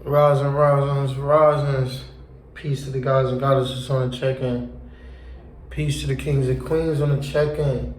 Risings. Peace to the guys and goddesses on the check-in. Peace to the kings and queens on the check-in.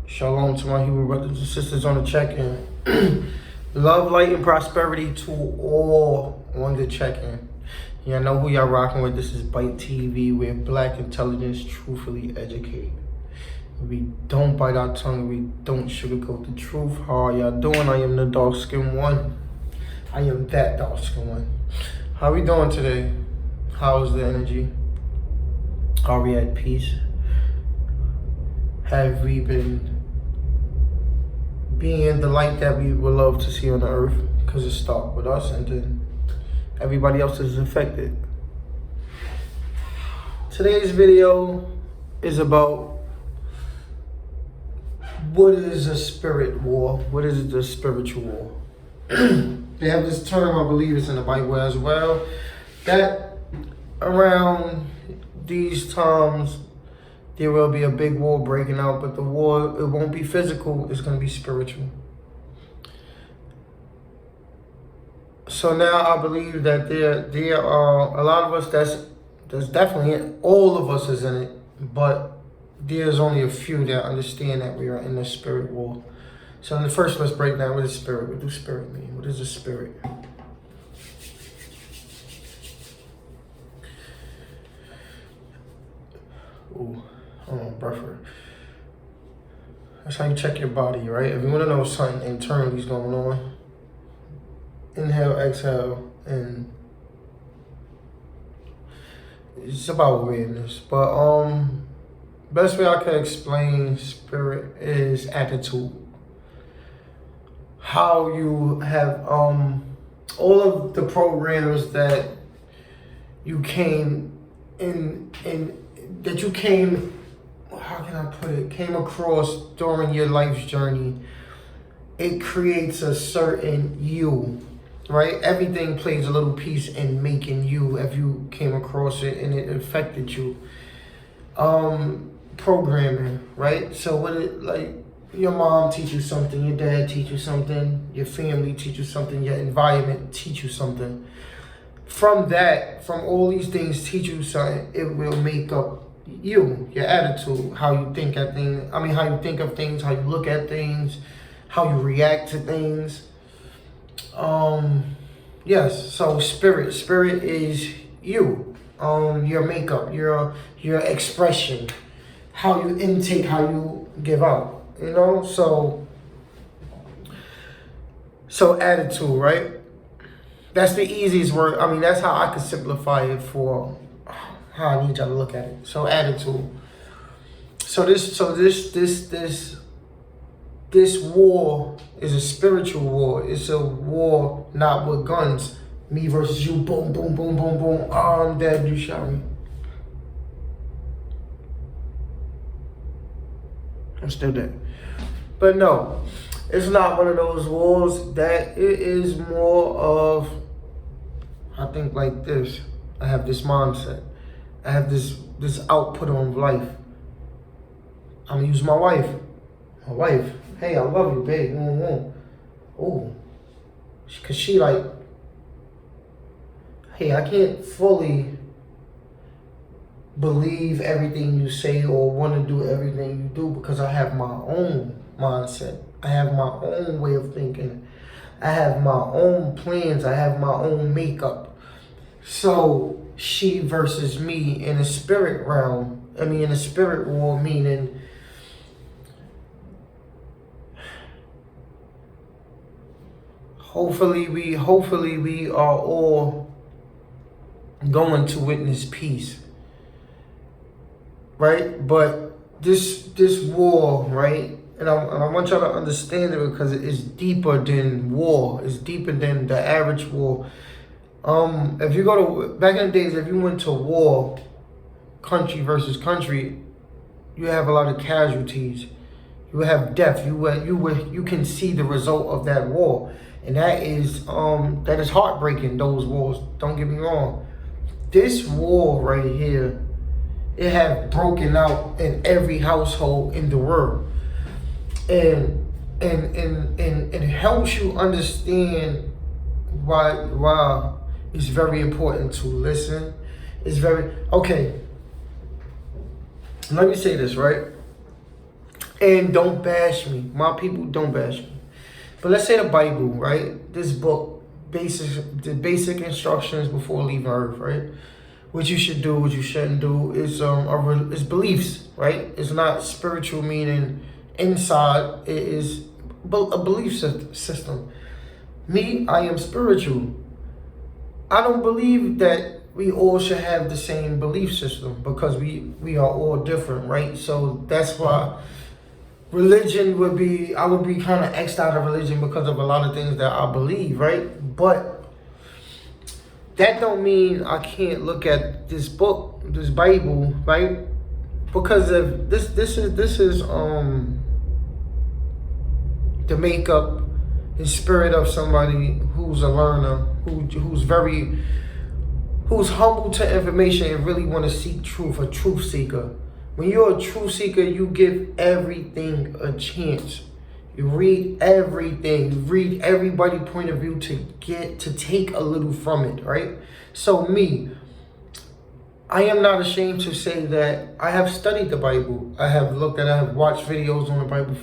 Shalom to my Hebrew brothers and sisters on the check-in. Love, light, and prosperity to all on the check-in. Y'all know who y'all rocking with. This is Bite TV with Black.intelligence, Truthfully educate. We don't bite our tongue. We don't sugarcoat the truth. How are y'all doing? I am the dark-skinned one. I am that dark-skinned one. How we doing today? How is the energy? Are we at peace? Have we been being the light that we would love to see on the earth? Because it starts with us and then everybody else is affected. Today's video is about what is a spirit war? What is the spiritual war? They have this term, I believe it's in the Bible as well, that around these times there will be a big war breaking out, but the war, it won't be physical, it's going to be spiritual. So now I believe that there are a lot of us that's definitely in, all of us is in it, but there's only a few that understand that we are in the spirit war. So in the first, let's break down what is spirit. What does spirit mean? What is a spirit? Ooh, hold on, breather. That's how you check your body, right? If you want to know something internally is going on, inhale, exhale, and it's about awareness. But best way I can explain spirit is attitude. How you have all of the programs that you came in that you came, how can I put it, came across during your life's journey. It creates a certain you, right? Everything plays a little piece in making you if you came across it and it affected you. Programming, right? So what it like, your mom teach you something, your dad teach you something, your family teach you something, your environment teach you something. From that, from all these things teach you something, it will make up you, your attitude, how you think at things, how you think of things, how you look at things, how you react to things. Yes, so spirit is you, your makeup, your expression, how you intake, how you give out. You know, so attitude, right? That's the easiest word. I mean, that's how I could simplify it for how I need y'all to look at it. So attitude. So this war is a spiritual war. It's a war not with guns. Me versus you. Boom, boom, boom, boom, boom. Oh, I'm dead. You shot me. I'm still dead. But no, it's not one of those wars. That it is more of, I think like this. I have this mindset. I have this output on life. I'm gonna use my wife. My wife. Hey, I love you, babe. Oh, cause she like, hey, I can't fully believe everything you say or want to do everything you do because I have my own mindset. I have my own way of thinking. I have my own plans. I have my own makeup. So she versus me in the spirit realm. In the spirit war, meaning hopefully we are all going to witness peace. Right, but this war, right, and I want y'all to understand it because it is deeper than war. It's deeper than the average war. If you go to back in the days, if you went to war, country versus country, you have a lot of casualties. You have death. You can see the result of that war, and that is heartbreaking. Those wars. Don't get me wrong. This war right here, it have broken out in every household in the world. And it helps you understand why It's very important to listen. It's very, okay, let me say this, right? And don't bash me. My people, don't bash me. But let's say the Bible, right? This book, the basic instructions before leaving Earth, right? What you should do, what you shouldn't do, is it's beliefs, right? It's not spiritual meaning inside. It is a belief system. Me, I am spiritual. I don't believe that we all should have the same belief system because we are all different, right? So that's why religion would be, I would be kind of X'd out of religion because of a lot of things that I believe, right? But that don't mean I can't look at this book, this Bible, right? Because of this is the makeup and spirit of somebody who's a learner, who's humble to information and really want to seek truth, a truth seeker. When you're a truth seeker, you give everything a chance. You read everything. You read everybody's point of view to take a little from it, right? So me, I am not ashamed to say that I have studied the Bible. I have watched videos on the Bible.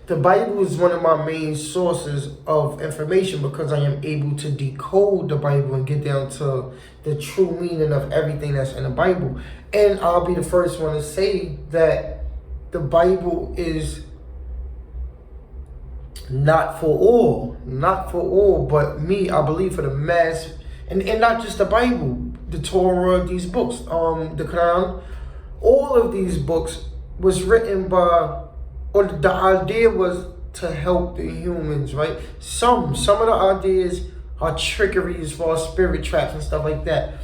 The Bible is one of my main sources of information because I am able to decode the Bible and get down to the true meaning of everything that's in the Bible. And I'll be the first one to say that the Bible is not for all, but me, I believe for the mass, and not just the Bible, the Torah, these books, the Quran, all of these books was written by, or the idea was to help the humans, right? Some of the ideas are trickery as far as spirit traps and stuff like that.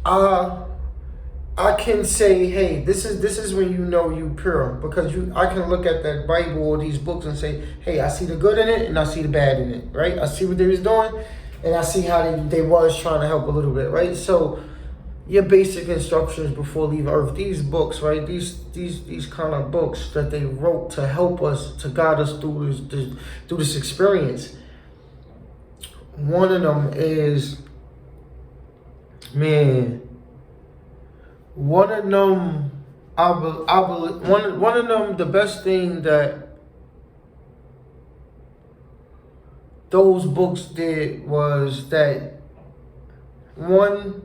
I can say, hey, this is when you know you pure, because I can look at that Bible or these books and say, hey, I see the good in it and I see the bad in it, right? I see what they was doing and I see how they was trying to help a little bit, right? So your basic instructions before leaving Earth, these books, right? These kind of books that they wrote to help us, to guide us through this experience. One of them is, man. One of them, one of them, the best thing that those books did was that one,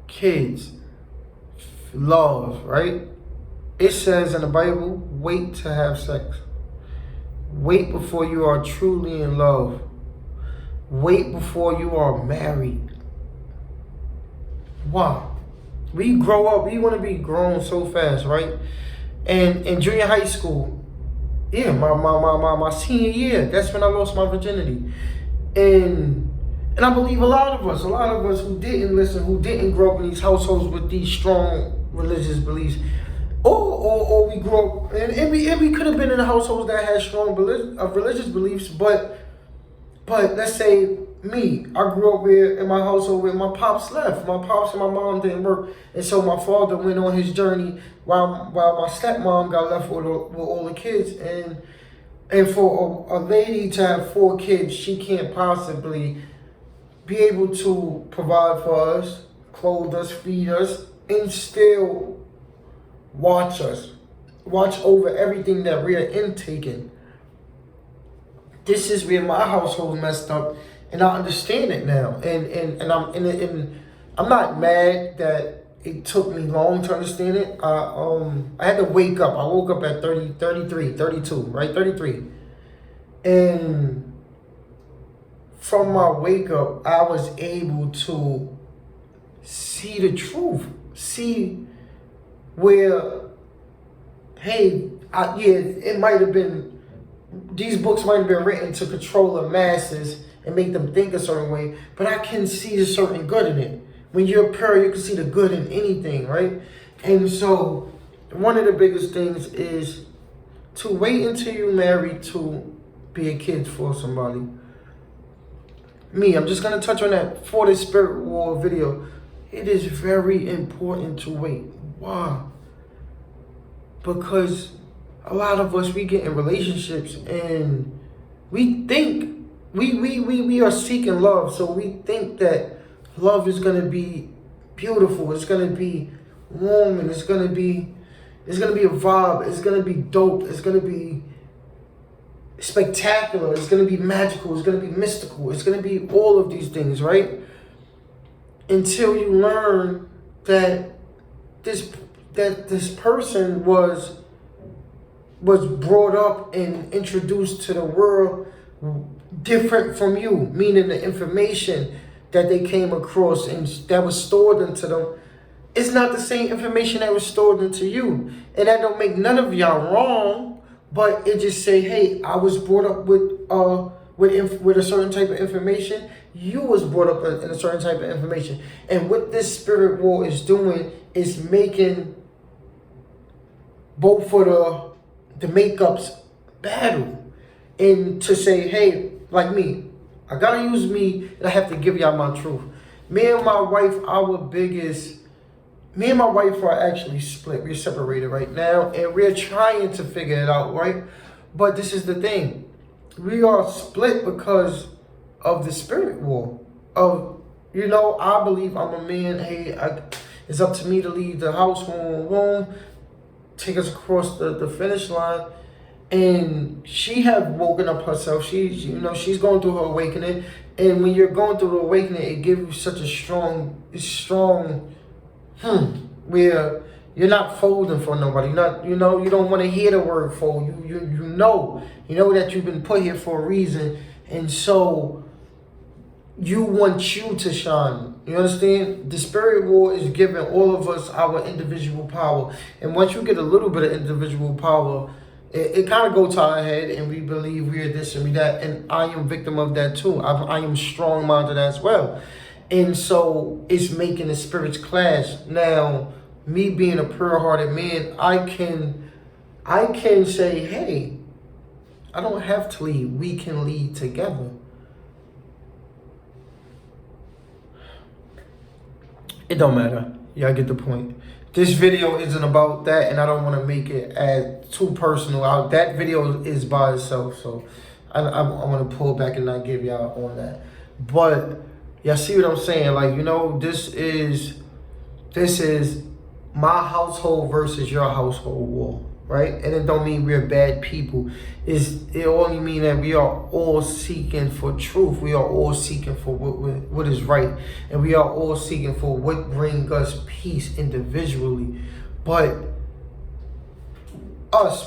kids love, right? It says in the Bible, wait to have sex. Wait before you are truly in love. Wait before you are married. Why? We grow up, we want to be grown so fast, right? And in junior high school, yeah, my senior year, that's when I lost my virginity. And I believe a lot of us who didn't listen, who didn't grow up in these households with these strong religious beliefs, or we grew up, and we could have been in households that had strong religious beliefs, but let's say me, I grew up here in my household where my pops left. My pops and my mom didn't work. And so my father went on his journey while my stepmom got left with all the kids. And for a lady to have 4 kids, she can't possibly be able to provide for us, clothe us, feed us, and still watch over everything that we are intaking. This is where my household messed up, and I understand it now. And I'm not mad that it took me long to understand it. I had to wake up. I woke up at 32, right? 33. And from my wake up, I was able to see the truth. See where, hey, it might have been, these books might have been written to control the masses and make them think a certain way, but I can see a certain good in it. When you're pure, you can see the good in anything, right? And so one of the biggest things is to wait until you're married to be a kid for somebody. I'm just going to touch on that for the Spirit War video. It is very important to wait. Why? Because a lot of us, we get in relationships and we think we are seeking love. So we think that love is gonna be beautiful. It's gonna be warm, and it's gonna be a vibe. It's gonna be dope. It's gonna be spectacular. It's gonna be magical. It's gonna be mystical. It's gonna be all of these things, right? Until you learn that this person was brought up and introduced to the world different from you, meaning the information that they came across and that was stored into them, it's not the same information that was stored into you. And that don't make none of y'all wrong, but it just say, hey, I was brought up with a certain type of information. You was brought up in a certain type of information. And what this spirit war is doing is making both for the makeups battle. And to say, hey, like me, I gotta use me, and I have to give y'all my truth. Me and my wife are actually split. We're separated right now, and we're trying to figure it out, right? But this is the thing. We are split because of the spirit war. I believe I'm a man. Hey, it's up to me to lead the house, take us across the finish line. And she have woken up herself. She's going through her awakening. And when you're going through the awakening, it gives you such a strong, where you're not folding for nobody. You don't want to hear the word fold. You know that you've been put here for a reason. And so you want you to shine. You understand? The spirit war is giving all of us our individual power. And once you get a little bit of individual power, it kind of goes to our head, and we believe we are this and we that. And I am victim of that too. I am strong-minded as well. And so it's making the spirits clash. Now, me being a pure-hearted man, I can say, hey, I don't have to lead. We can lead together. It don't matter. Y'all get the point. This video isn't about that, and I don't want to make it as too personal. That video is by itself, so I want to pull back and not give y'all on that. But y'all see what I'm saying? Like, this is my household versus your household war, right? And it don't mean we're bad people. It only means that we are all seeking for truth. We are all seeking for what is right. And we are all seeking for what brings us peace individually. But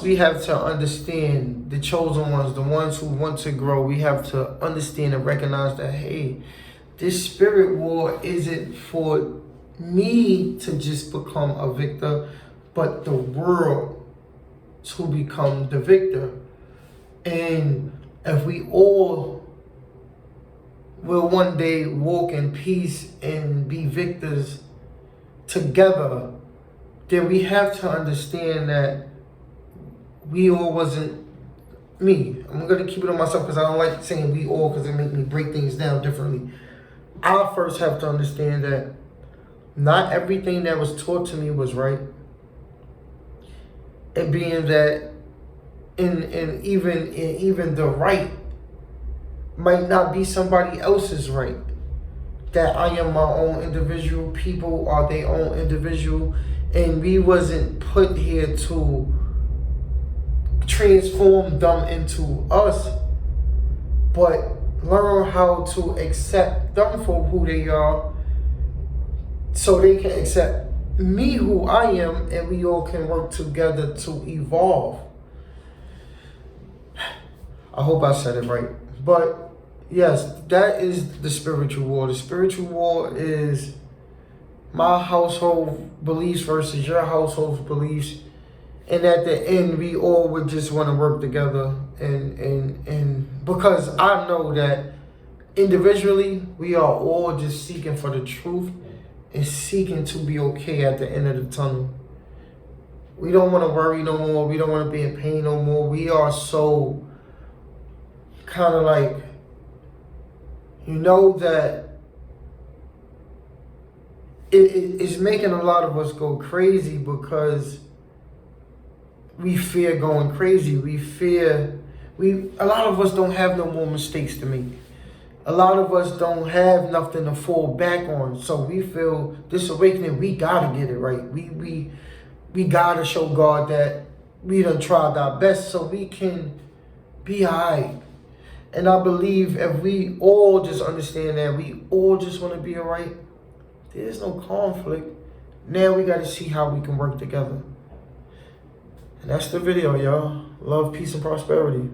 we have to understand, the chosen ones, the ones who want to grow, we have to understand and recognize that, hey, this spirit war isn't for me to just become a victor, but the world to become the victor. And if we all will one day walk in peace and be victors together, then we have to understand that we all wasn't me. I'm going to keep it on myself because I don't like saying we all, because it makes me break things down differently. I first have to understand that not everything that was taught to me was right. And being that even the right might not be somebody else's right. That I am my own individual, people are their own individual, and we wasn't put here to transform them into us, but learn how to accept them for who they are, so they can accept me who I am, and we all can work together to evolve. I hope I said it right. But yes, that is the spiritual war. The spiritual war is my household beliefs versus your household beliefs. And at the end, we all would just want to work together. And because I know that individually, we are all just seeking for the truth and seeking to be okay at the end of the tunnel. We don't want to worry no more. We don't want to be in pain no more. We are so kind of like, that it's making a lot of us go crazy, because we fear going crazy. A lot of us don't have no more mistakes to make. A lot of us don't have nothing to fall back on. So we feel this awakening, we gotta get it right. We gotta show God that we done tried our best so we can be alright. And I believe if we all just understand that, we all just want to be alright, there's no conflict. Now we gotta see how we can work together. And that's the video, y'all. Love, peace, and prosperity.